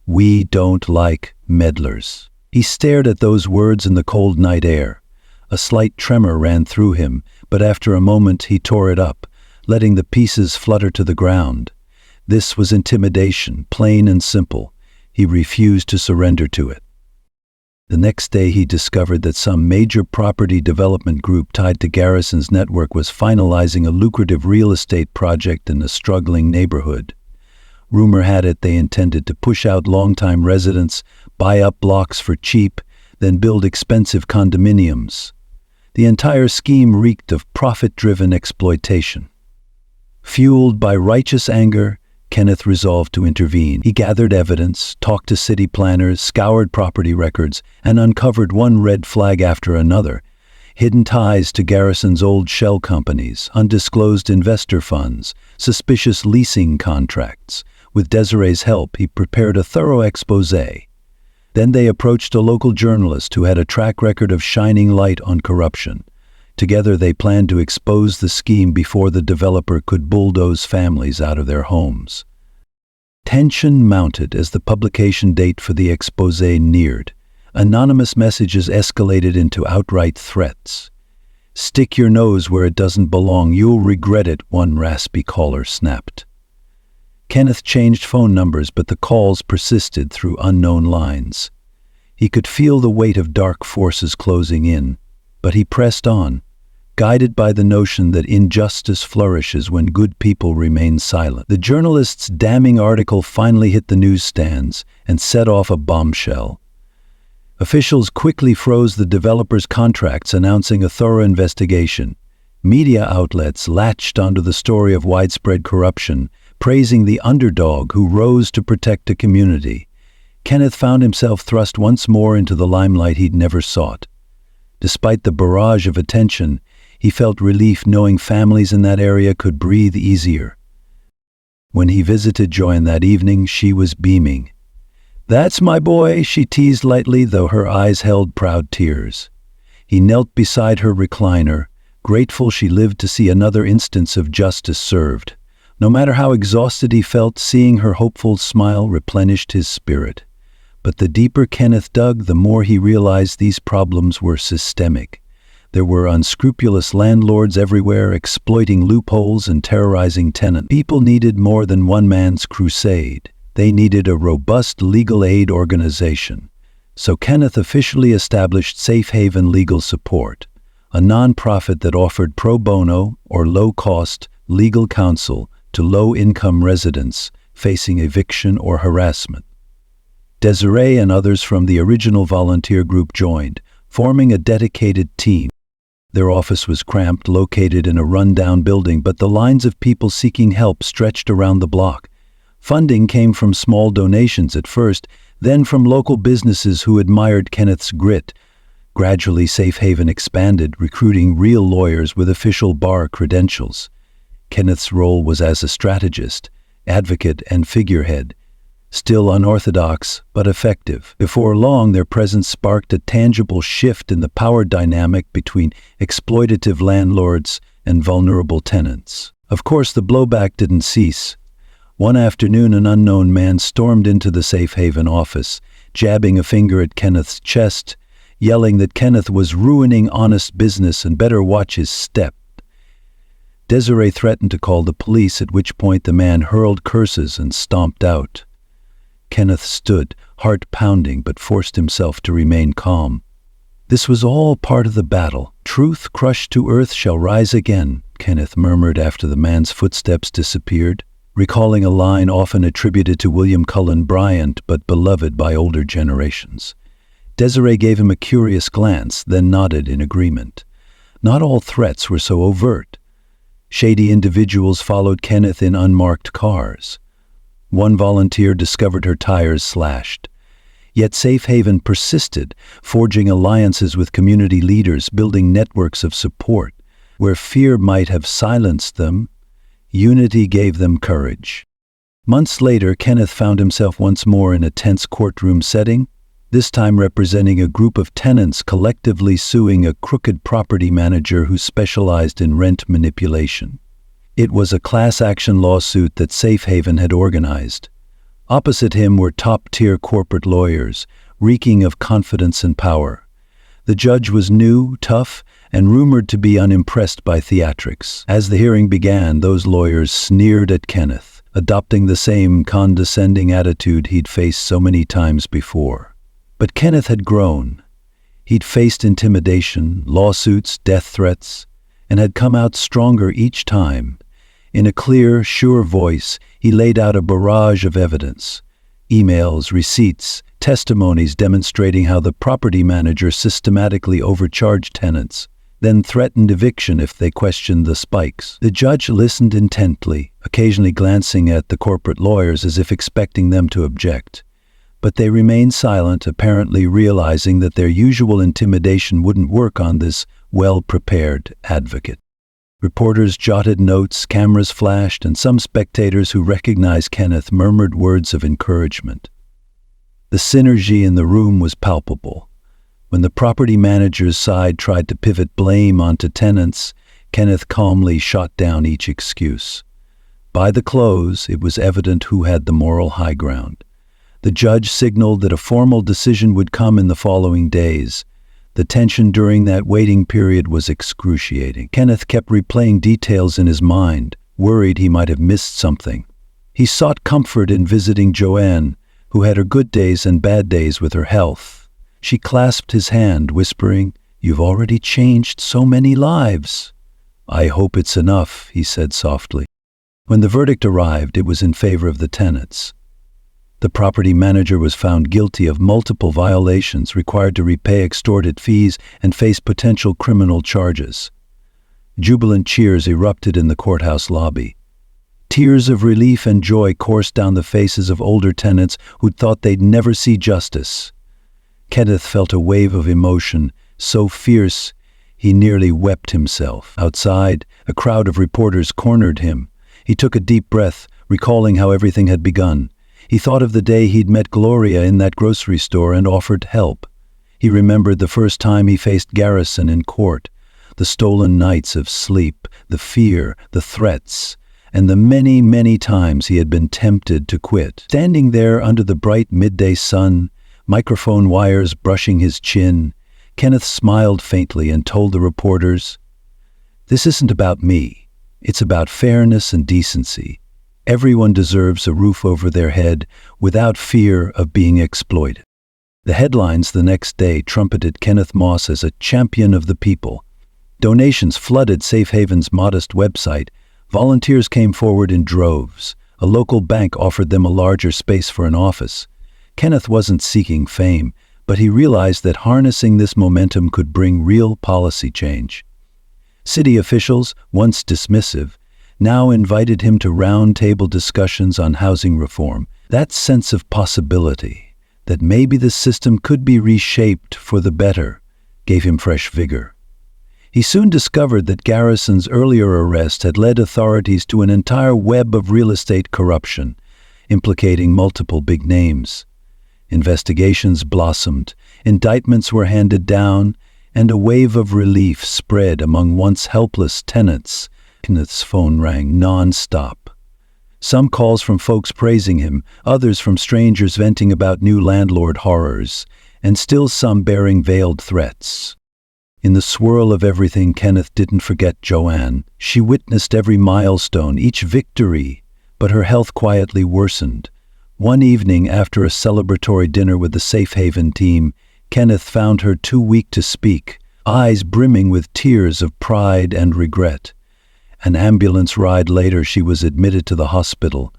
"We don't like meddlers." He stared at those words in the cold night air. A slight tremor ran through him, but after a moment he tore it up, letting the pieces flutter to the ground. This was intimidation, plain and simple. He refused to surrender to it. The next day he discovered that some major property development group tied to Garrison's network was finalizing a lucrative real estate project in a struggling neighborhood. Rumor had it they intended to push out longtime residents, buy up blocks for cheap, then build expensive condominiums. The entire scheme reeked of profit-driven exploitation. Fueled by righteous anger, Kenneth resolved to intervene. He gathered evidence, talked to city planners, scoured property records, and uncovered one red flag after another. Hidden ties to Garrison's old shell companies, undisclosed investor funds, suspicious leasing contracts. With Desiree's help, he prepared a thorough exposé. Then they approached a local journalist who had a track record of shining light on corruption. Together they planned to expose the scheme before the developer could bulldoze families out of their homes. Tension mounted as the publication date for the exposé neared. Anonymous messages escalated into outright threats. "Stick your nose where it doesn't belong. You'll regret it," one raspy caller snapped. Kenneth changed phone numbers, but the calls persisted through unknown lines. He could feel the weight of dark forces closing in, but he pressed on, guided by the notion that injustice flourishes when good people remain silent. The journalist's damning article finally hit the newsstands and set off a bombshell. Officials quickly froze the developer's contracts, announcing a thorough investigation. Media outlets latched onto the story of widespread corruption, praising the underdog who rose to protect a community. Kenneth found himself thrust once more into the limelight he'd never sought. Despite the barrage of attention, he felt relief knowing families in that area could breathe easier. When he visited Joanne that evening, she was beaming. "That's my boy," she teased lightly, though her eyes held proud tears. He knelt beside her recliner, grateful she lived to see another instance of justice served. No matter how exhausted he felt, seeing her hopeful smile replenished his spirit. But the deeper Kenneth dug, the more he realized these problems were systemic. There were unscrupulous landlords everywhere, exploiting loopholes and terrorizing tenants. People needed more than one man's crusade. They needed a robust legal aid organization. So Kenneth officially established Safe Haven Legal Support, a nonprofit that offered pro bono or low-cost legal counsel to low-income residents facing eviction or harassment. Desiree and others from the original volunteer group joined, forming a dedicated team. Their office was cramped, located in a run-down building, but the lines of people seeking help stretched around the block. Funding came from small donations at first, then from local businesses who admired Kenneth's grit. Gradually, Safe Haven expanded, recruiting real lawyers with official bar credentials. Kenneth's role was as a strategist, advocate, and figurehead, still unorthodox but effective. Before long, their presence sparked a tangible shift in the power dynamic between exploitative landlords and vulnerable tenants. Of course, the blowback didn't cease. One afternoon, an unknown man stormed into the Safe Haven office, jabbing a finger at Kenneth's chest, yelling that Kenneth was ruining honest business and better watch his step. Desiree threatened to call the police, at which point the man hurled curses and stomped out. Kenneth stood, heart pounding, but forced himself to remain calm. "This was all part of the battle. Truth crushed to earth shall rise again," Kenneth murmured after the man's footsteps disappeared, recalling a line often attributed to William Cullen Bryant but beloved by older generations. Desiree gave him a curious glance, then nodded in agreement. Not all threats were so overt. Shady individuals followed Kenneth in unmarked cars. One volunteer discovered her tires slashed. Yet Safe Haven persisted, forging alliances with community leaders, building networks of support. Where fear might have silenced them, unity gave them courage. Months later, Kenneth found himself once more in a tense courtroom setting, this time representing a group of tenants collectively suing a crooked property manager who specialized in rent manipulation. It was a class-action lawsuit that Safe Haven had organized. Opposite him were top-tier corporate lawyers, reeking of confidence and power. The judge was new, tough, and rumored to be unimpressed by theatrics. As the hearing began, those lawyers sneered at Kenneth, adopting the same condescending attitude he'd faced so many times before. But Kenneth had grown. He'd faced intimidation, lawsuits, death threats, and had come out stronger each time. In a clear, sure voice, he laid out a barrage of evidence. Emails, receipts, testimonies demonstrating how the property manager systematically overcharged tenants, then threatened eviction if they questioned the spikes. The judge listened intently, occasionally glancing at the corporate lawyers as if expecting them to object. But they remained silent, apparently realizing that their usual intimidation wouldn't work on this well-prepared advocate. Reporters jotted notes, cameras flashed, and some spectators who recognized Kenneth murmured words of encouragement. The synergy in the room was palpable. When the property manager's side tried to pivot blame onto tenants, Kenneth calmly shot down each excuse. By the close, it was evident who had the moral high ground. The judge signaled that a formal decision would come in the following days. The tension during that waiting period was excruciating. Kenneth kept replaying details in his mind, worried he might have missed something. He sought comfort in visiting Joanne, who had her good days and bad days with her health. She clasped his hand, whispering, "You've already changed so many lives." "I hope it's enough," he said softly. When the verdict arrived, it was in favor of the tenants. The property manager was found guilty of multiple violations, required to repay extorted fees, and face potential criminal charges. Jubilant cheers erupted in the courthouse lobby. Tears of relief and joy coursed down the faces of older tenants who'd thought they'd never see justice. Kenneth felt a wave of emotion, so fierce he nearly wept himself. Outside, a crowd of reporters cornered him. He took a deep breath, recalling how everything had begun. He thought of the day he'd met Gloria in that grocery store and offered help. He remembered the first time he faced Garrison in court, the stolen nights of sleep, the fear, the threats, and the many, many times he had been tempted to quit. Standing there under the bright midday sun, microphone wires brushing his chin, Kenneth smiled faintly and told the reporters, "This isn't about me. It's about fairness and decency. Everyone deserves a roof over their head without fear of being exploited." The headlines the next day trumpeted Kenneth Moss as a champion of the people. Donations flooded Safe Haven's modest website. Volunteers came forward in droves. A local bank offered them a larger space for an office. Kenneth wasn't seeking fame, but he realized that harnessing this momentum could bring real policy change. City officials, once dismissive, now invited him to round-table discussions on housing reform. That sense of possibility, that maybe the system could be reshaped for the better, gave him fresh vigor. He soon discovered that Garrison's earlier arrest had led authorities to an entire web of real estate corruption, implicating multiple big names. Investigations blossomed, indictments were handed down, and a wave of relief spread among once helpless tenants. Kenneth's phone rang non-stop. Some calls from folks praising him, others from strangers venting about new landlord horrors, and still some bearing veiled threats. In the swirl of everything, Kenneth didn't forget Joanne. She witnessed every milestone, each victory, but her health quietly worsened. One evening, after a celebratory dinner with the Safe Haven team, Kenneth found her too weak to speak, eyes brimming with tears of pride and regret. An ambulance ride later, she was admitted to the hospital.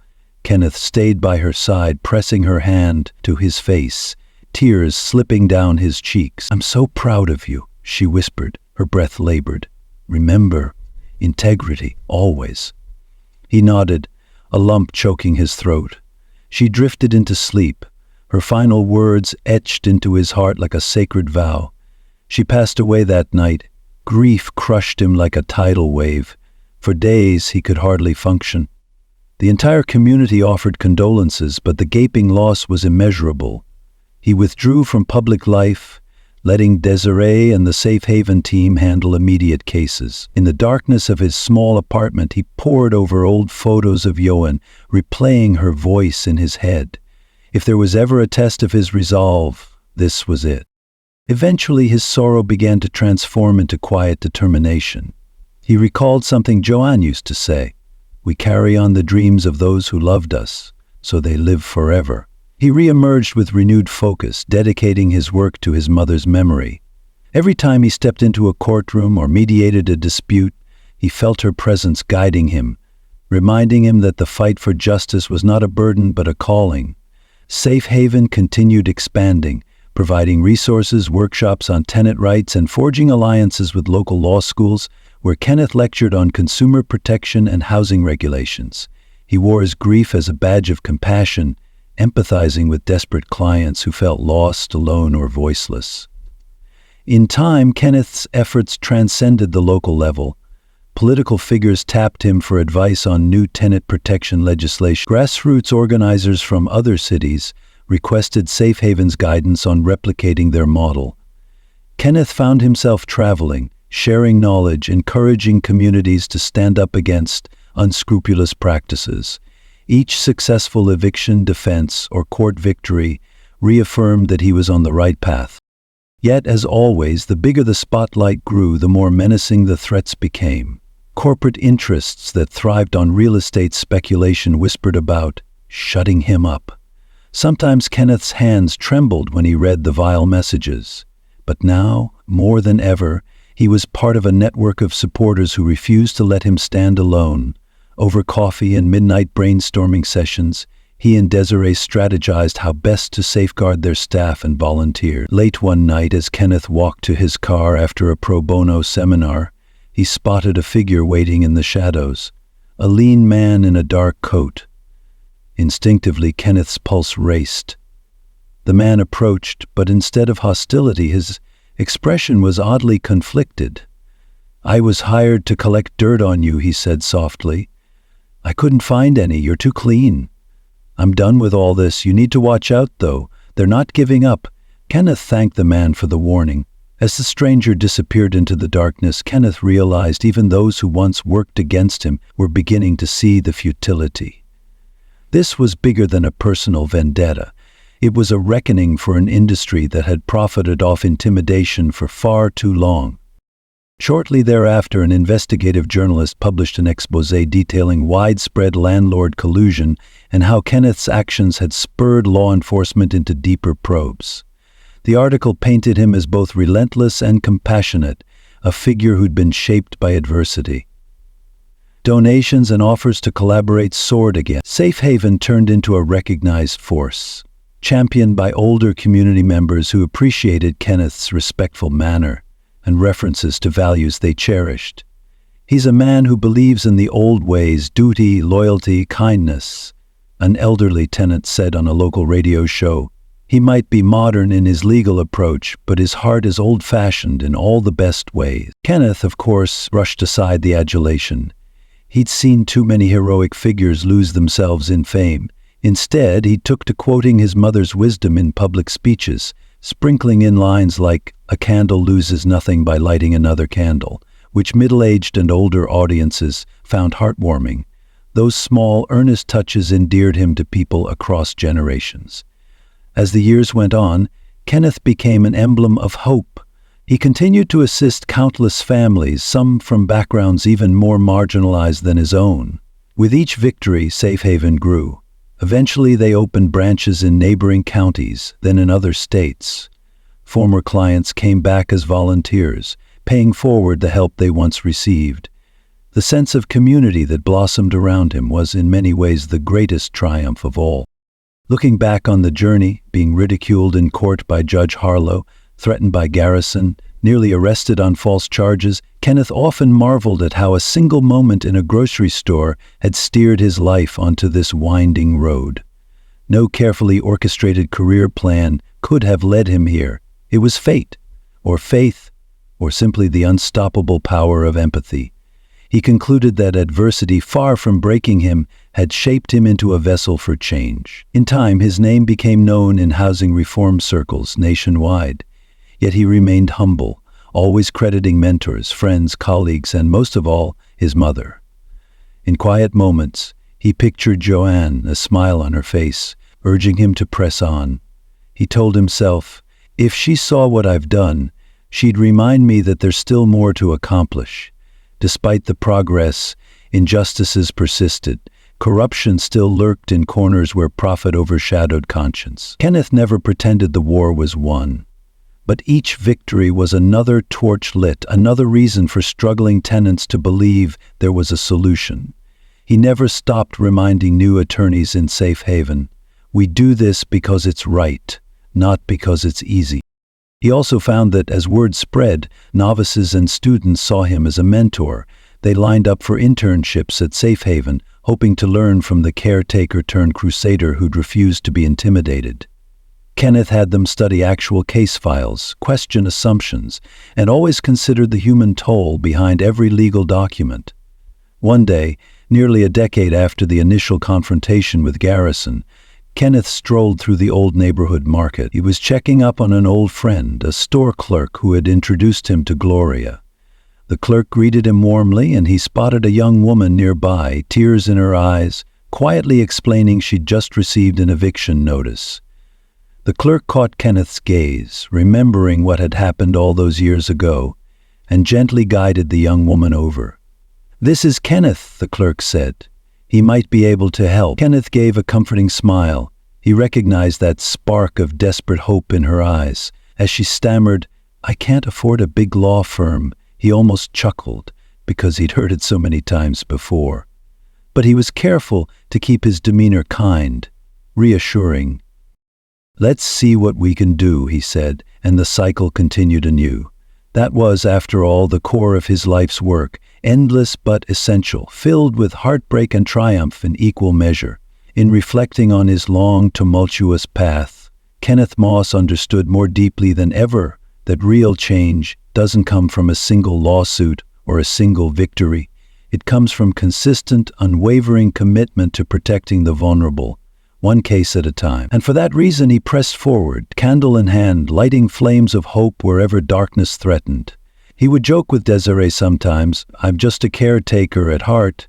Kenneth stayed by her side, pressing her hand to his face, tears slipping down his cheeks. "I'm so proud of you," she whispered, her breath labored. "Remember, integrity, always." He nodded, a lump choking his throat. She drifted into sleep, her final words etched into his heart like a sacred vow. She passed away that night. Grief crushed him like a tidal wave. For days he could hardly function. The entire community offered condolences, but the gaping loss was immeasurable. He withdrew from public life, letting Desiree and the Safe Haven team handle immediate cases. In the darkness of his small apartment, he pored over old photos of Joanne, replaying her voice in his head. If there was ever a test of his resolve, this was it. Eventually, his sorrow began to transform into quiet determination. He recalled something Joanne used to say, "We carry on the dreams of those who loved us, so they live forever." He re-emerged with renewed focus, dedicating his work to his mother's memory. Every time he stepped into a courtroom or mediated a dispute, he felt her presence guiding him, reminding him that the fight for justice was not a burden but a calling. Safe Haven continued expanding, providing resources, workshops on tenant rights, and forging alliances with local law schools, where Kenneth lectured on consumer protection and housing regulations. He wore his grief as a badge of compassion, empathizing with desperate clients who felt lost, alone, or voiceless. In time, Kenneth's efforts transcended the local level. Political figures tapped him for advice on new tenant protection legislation. Grassroots organizers from other cities requested Safe Haven's guidance on replicating their model. Kenneth found himself traveling, sharing knowledge, encouraging communities to stand up against unscrupulous practices. Each successful eviction, defense, or court victory reaffirmed that he was on the right path. Yet, as always, the bigger the spotlight grew, the more menacing the threats became. Corporate interests that thrived on real estate speculation whispered about shutting him up. Sometimes Kenneth's hands trembled when he read the vile messages. But now, more than ever, he was part of a network of supporters who refused to let him stand alone. Over coffee and midnight brainstorming sessions, he and Desiree strategized how best to safeguard their staff and volunteers. Late one night, as Kenneth walked to his car after a pro bono seminar, he spotted a figure waiting in the shadows, a lean man in a dark coat. Instinctively, Kenneth's pulse raced. The man approached, but instead of hostility, his expression was oddly conflicted. "I was hired to collect dirt on you," he said softly. "I couldn't find any. You're too clean. I'm done with all this. You need to watch out, though. They're not giving up." Kenneth thanked the man for the warning. As the stranger disappeared into the darkness, Kenneth realized even those who once worked against him were beginning to see the futility. This was bigger than a personal vendetta. It was a reckoning for an industry that had profited off intimidation for far too long. Shortly thereafter, an investigative journalist published an exposé detailing widespread landlord collusion and how Kenneth's actions had spurred law enforcement into deeper probes. The article painted him as both relentless and compassionate, a figure who'd been shaped by adversity. Donations and offers to collaborate soared again. Safe Haven turned into a recognized force, championed by older community members who appreciated Kenneth's respectful manner and references to values they cherished. "He's a man who believes in the old ways, duty, loyalty, kindness," an elderly tenant said on a local radio show. "He might be modern in his legal approach, but his heart is old-fashioned in all the best ways." Kenneth, of course, brushed aside the adulation. He'd seen too many heroic figures lose themselves in fame. Instead, he took to quoting his mother's wisdom in public speeches, sprinkling in lines like, "A candle loses nothing by lighting another candle," which middle-aged and older audiences found heartwarming. Those small, earnest touches endeared him to people across generations. As the years went on, Kenneth became an emblem of hope. He continued to assist countless families, some from backgrounds even more marginalized than his own. With each victory, Safe Haven grew. Eventually, they opened branches in neighboring counties, then in other states. Former clients came back as volunteers, paying forward the help they once received. The sense of community that blossomed around him was in many ways the greatest triumph of all. Looking back on the journey, being ridiculed in court by Judge Harlow, threatened by Garrison, nearly arrested on false charges, Kenneth often marveled at how a single moment in a grocery store had steered his life onto this winding road. No carefully orchestrated career plan could have led him here. It was fate, or faith, or simply the unstoppable power of empathy. He concluded that adversity, far from breaking him, had shaped him into a vessel for change. In time, his name became known in housing reform circles nationwide. Yet he remained humble, always crediting mentors, friends, colleagues, and most of all, his mother. In quiet moments, he pictured Joanne, a smile on her face, urging him to press on. He told himself, "If she saw what I've done, she'd remind me that there's still more to accomplish." Despite the progress, injustices persisted. Corruption still lurked in corners where profit overshadowed conscience. Kenneth never pretended the war was won. But each victory was another torch lit, another reason for struggling tenants to believe there was a solution. He never stopped reminding new attorneys in Safe Haven, "We do this because it's right, not because it's easy." He also found that as word spread, novices and students saw him as a mentor. They lined up for internships at Safe Haven, hoping to learn from the caretaker turned crusader who'd refused to be intimidated. Kenneth had them study actual case files, question assumptions, and always considered the human toll behind every legal document. One day, nearly a decade after the initial confrontation with Garrison, Kenneth strolled through the old neighborhood market. He was checking up on an old friend, a store clerk who had introduced him to Gloria. The clerk greeted him warmly, and he spotted a young woman nearby, tears in her eyes, quietly explaining she'd just received an eviction notice. The clerk caught Kenneth's gaze, remembering what had happened all those years ago, and gently guided the young woman over. "This is Kenneth," the clerk said. "He might be able to help." Kenneth gave a comforting smile. He recognized that spark of desperate hope in her eyes. As she stammered, "I can't afford a big law firm," he almost chuckled, because he'd heard it so many times before. But he was careful to keep his demeanor kind, reassuring. "Let's see what we can do," he said, and the cycle continued anew. That was, after all, the core of his life's work, endless but essential, filled with heartbreak and triumph in equal measure. In reflecting on his long, tumultuous path, Kenneth Moss understood more deeply than ever that real change doesn't come from a single lawsuit or a single victory. It comes from consistent, unwavering commitment to protecting the vulnerable, one case at a time. And for that reason he pressed forward, candle in hand, lighting flames of hope wherever darkness threatened. He would joke with Desiree sometimes, "I'm just a caretaker at heart,"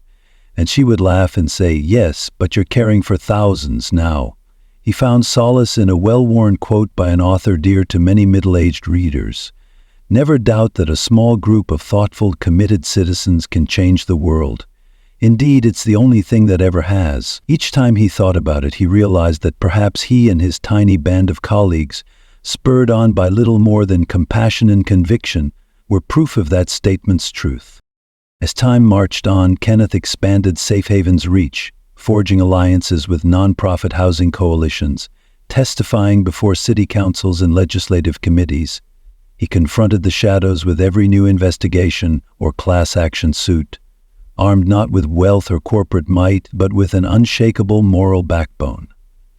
and she would laugh and say, "Yes, but you're caring for thousands now." He found solace in a well-worn quote by an author dear to many middle-aged readers. "Never doubt that a small group of thoughtful, committed citizens can change the world. Indeed, it's the only thing that ever has." Each time he thought about it, he realized that perhaps he and his tiny band of colleagues, spurred on by little more than compassion and conviction, were proof of that statement's truth. As time marched on, Kenneth expanded Safe Haven's reach, forging alliances with nonprofit housing coalitions, testifying before city councils and legislative committees. He confronted the shadows with every new investigation or class action suit, armed not with wealth or corporate might, but with an unshakable moral backbone.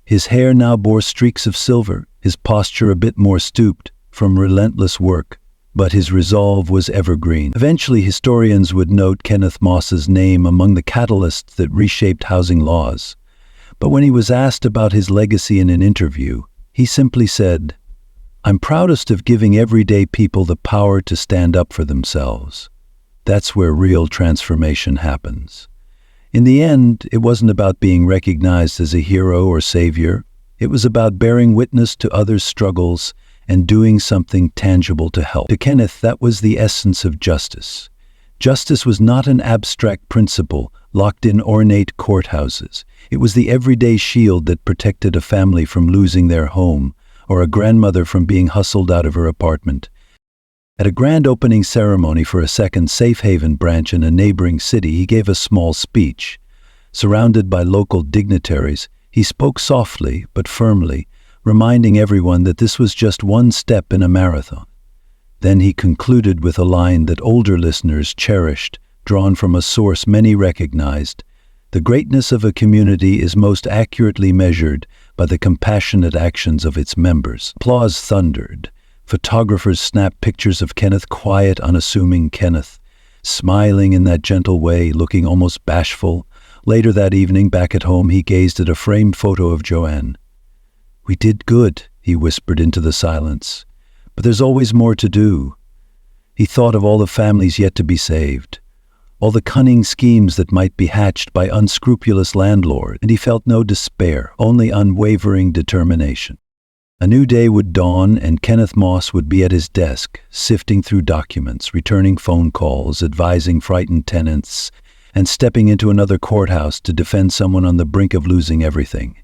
His hair now bore streaks of silver, his posture a bit more stooped, from relentless work, but his resolve was evergreen. Eventually, historians would note Kenneth Moss's name among the catalysts that reshaped housing laws. But when he was asked about his legacy in an interview, he simply said, "I'm proudest of giving everyday people the power to stand up for themselves." That's where real transformation happens. In the end, it wasn't about being recognized as a hero or savior. It was about bearing witness to others' struggles and doing something tangible to help. To Kenneth, that was the essence of justice. Justice was not an abstract principle locked in ornate courthouses. It was the everyday shield that protected a family from losing their home, or a grandmother from being hustled out of her apartment. At a grand opening ceremony for a second Safe Haven branch in a neighboring city, he gave a small speech. Surrounded by local dignitaries, he spoke softly but firmly, reminding everyone that this was just one step in a marathon. Then he concluded with a line that older listeners cherished, drawn from a source many recognized. "The greatness of a community is most accurately measured by the compassionate actions of its members." Applause thundered. Photographers snapped pictures of Kenneth, quiet, unassuming Kenneth, smiling in that gentle way, looking almost bashful. Later that evening, back at home, he gazed at a framed photo of Joanne. "We did good," he whispered into the silence. "But there's always more to do." He thought of all the families yet to be saved, all the cunning schemes that might be hatched by unscrupulous landlords, and he felt no despair, only unwavering determination. A new day would dawn, and Kenneth Moss would be at his desk, sifting through documents, returning phone calls, advising frightened tenants, and stepping into another courthouse to defend someone on the brink of losing everything.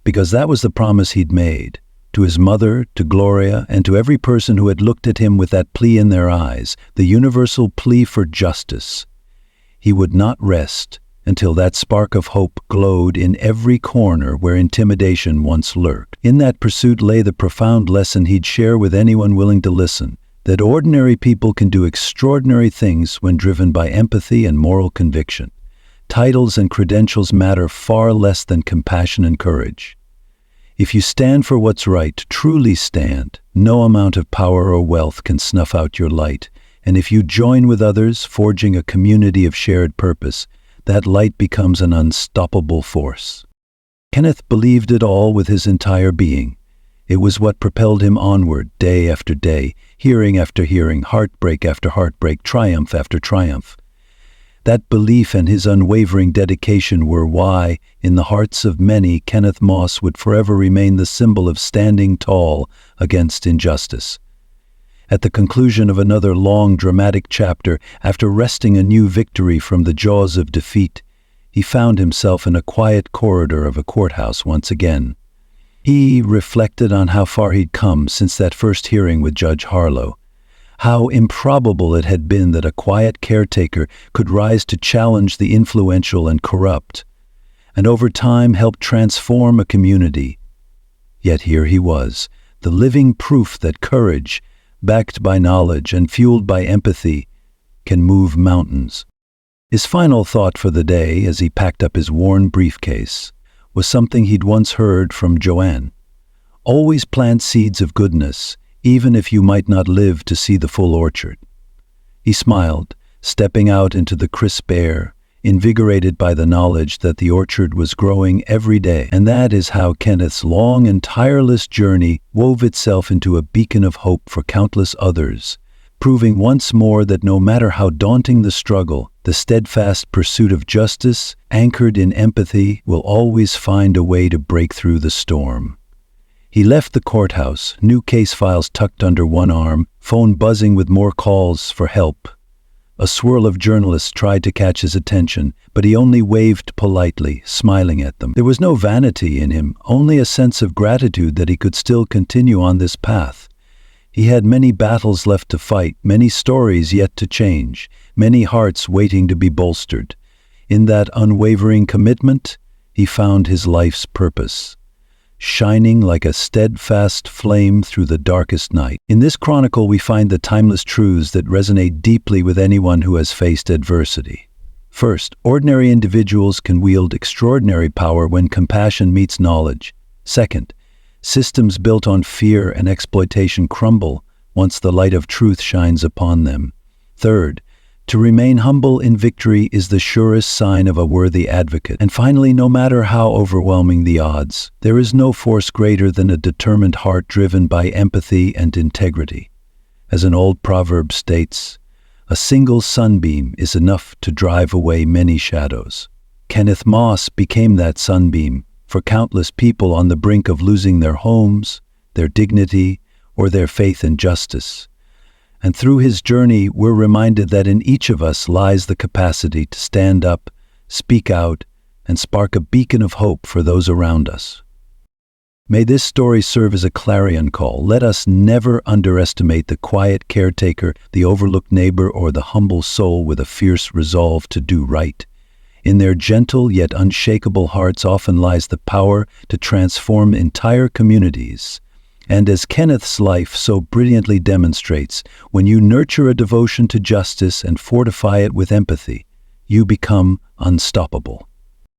Because that was the promise he'd made, to his mother, to Gloria, and to every person who had looked at him with that plea in their eyes, the universal plea for justice. He would not rest until that spark of hope glowed in every corner where intimidation once lurked. In that pursuit lay the profound lesson he'd share with anyone willing to listen, that ordinary people can do extraordinary things when driven by empathy and moral conviction. Titles and credentials matter far less than compassion and courage. If you stand for what's right, truly stand, no amount of power or wealth can snuff out your light. And if you join with others, forging a community of shared purpose, that light becomes an unstoppable force. Kenneth believed it all with his entire being. It was what propelled him onward, day after day, hearing after hearing, heartbreak after heartbreak, triumph after triumph. That belief and his unwavering dedication were why, in the hearts of many, Kenneth Moss would forever remain the symbol of standing tall against injustice. At the conclusion of another long, dramatic chapter, after wresting a new victory from the jaws of defeat, he found himself in a quiet corridor of a courthouse once again. He reflected on how far he'd come since that first hearing with Judge Harlow. How improbable it had been that a quiet caretaker could rise to challenge the influential and corrupt, and over time help transform a community. Yet here he was, the living proof that courage, backed by knowledge and fueled by empathy, can move mountains. His final thought for the day, as he packed up his worn briefcase, was something he'd once heard from Joanne. Always plant seeds of goodness, even if you might not live to see the full orchard. He smiled, stepping out into the crisp air, invigorated by the knowledge that the orchard was growing every day. And that is how Kenneth's long and tireless journey wove itself into a beacon of hope for countless others, proving once more that no matter how daunting the struggle, the steadfast pursuit of justice, anchored in empathy, will always find a way to break through the storm. He left the courthouse, new case files tucked under one arm, phone buzzing with more calls for help. A swirl of journalists tried to catch his attention, but he only waved politely, smiling at them. There was no vanity in him, only a sense of gratitude that he could still continue on this path. He had many battles left to fight, many stories yet to change, many hearts waiting to be bolstered. In that unwavering commitment, he found his life's purpose, shining like a steadfast flame through the darkest night. In this chronicle, we find the timeless truths that resonate deeply with anyone who has faced adversity. First, ordinary individuals can wield extraordinary power when compassion meets knowledge. Second, systems built on fear and exploitation crumble once the light of truth shines upon them. Third, to remain humble in victory is the surest sign of a worthy advocate. And finally, no matter how overwhelming the odds, there is no force greater than a determined heart driven by empathy and integrity. As an old proverb states, a single sunbeam is enough to drive away many shadows. Kenneth Moss became that sunbeam for countless people on the brink of losing their homes, their dignity, or their faith in justice. And through his journey, we're reminded that in each of us lies the capacity to stand up, speak out, and spark a beacon of hope for those around us. May this story serve as a clarion call. Let us never underestimate the quiet caretaker, the overlooked neighbor, or the humble soul with a fierce resolve to do right. In their gentle yet unshakable hearts often lies the power to transform entire communities. And as Kenneth's life so brilliantly demonstrates, when you nurture a devotion to justice and fortify it with empathy, you become unstoppable.